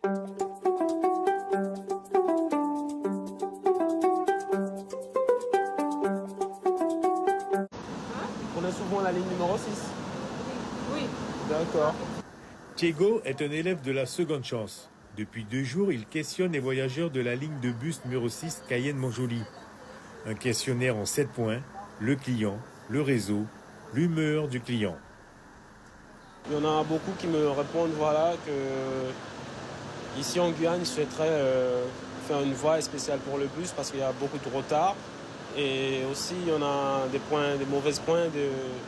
On est souvent à la ligne numéro 6. Oui. D'accord. Thiego est un élève de la seconde chance. Depuis 2 jours, il questionne les voyageurs de la ligne de bus numéro 6 Cayenne-Montjoly. Un questionnaire en 7 points, le client, le réseau, l'humeur du client. Il y en a beaucoup qui me répondent voilà, que ici en Guyane, ils souhaiteraient faire une voie spéciale pour le bus parce qu'il y a beaucoup de retard. Et aussi, il y en a des mauvais points,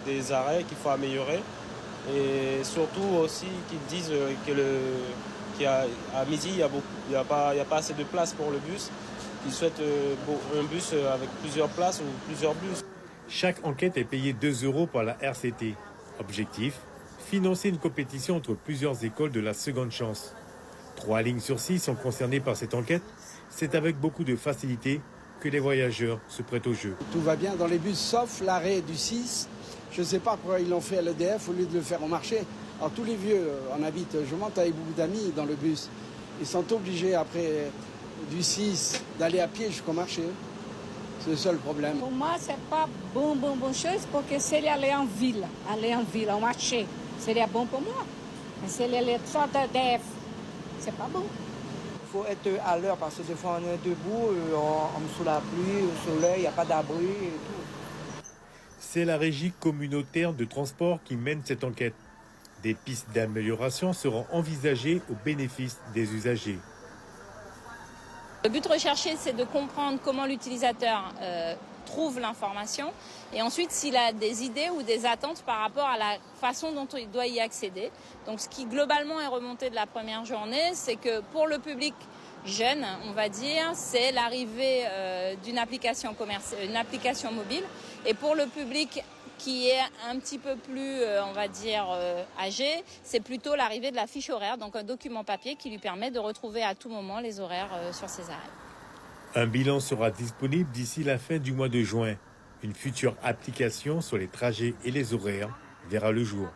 des arrêts qu'il faut améliorer. Et surtout aussi qu'ils disent qu'à midi, il n'y a pas assez de place pour le bus. Ils souhaitent un bus avec plusieurs places ou plusieurs bus. Chaque enquête est payée 2 € par la RCT. Objectif, financer une compétition entre plusieurs écoles de la seconde chance. 3 lignes sur 6 sont concernées par cette enquête. C'est avec beaucoup de facilité que les voyageurs se prêtent au jeu. Tout va bien dans les bus, sauf l'arrêt du 6. Je ne sais pas pourquoi ils l'ont fait à l'EDF au lieu de le faire au marché. Alors tous les vieux, on habite, je monte avec beaucoup d'amis dans le bus. Ils sont obligés après du 6 d'aller à pied jusqu'au marché. C'est le seul problème. Pour moi, c'est pas bon chose, parce que si ele aller en ville, au marché, seria bon pour moi. Mais si ele aller só da DF, c'est pas bon. Il faut être à l'heure parce que des fois on est debout, sous la pluie, au soleil, il n'y a pas d'abri et tout. C'est la régie communautaire de transport qui mène cette enquête. Des pistes d'amélioration seront envisagées au bénéfice des usagers. Le but recherché, c'est de comprendre comment l'utilisateur trouve l'information et ensuite s'il a des idées ou des attentes par rapport à la façon dont il doit y accéder. Donc ce qui globalement est remonté de la première journée, c'est que pour le public jeune, on va dire, c'est l'arrivée d'une application une application mobile, et pour le public qui est un petit peu plus, on va dire, âgé, c'est plutôt l'arrivée de la fiche horaire, donc un document papier qui lui permet de retrouver à tout moment les horaires sur ses arrêts. Un bilan sera disponible d'ici la fin du mois de juin. Une future application sur les trajets et les horaires verra le jour.